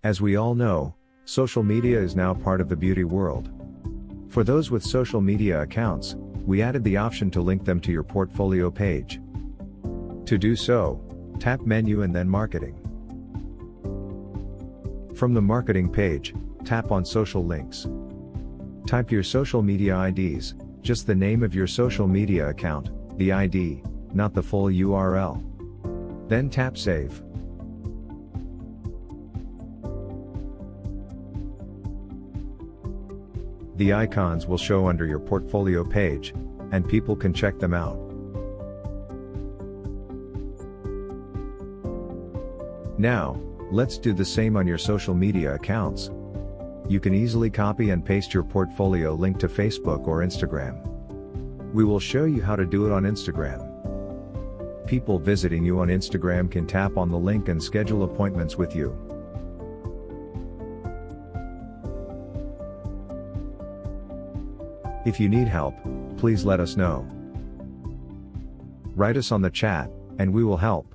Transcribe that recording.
As we all know, social media is now part of the beauty world. For those with social media accounts, we added the option to link them to your portfolio page. To do so, tap Menu and then Marketing. From the Marketing page, tap on Social Links. Type your social media IDs, just the name of your social media account, the ID, not the full URL. Then tap Save. The icons will show under your portfolio page, and people can check them out. Now, let's do the same on your social media accounts. You can easily copy and paste your portfolio link to Facebook or Instagram. We will show you how to do it on Instagram. People visiting you on Instagram can tap on the link and schedule appointments with you. If you need help, please let us know. Write us on the chat, and we will help.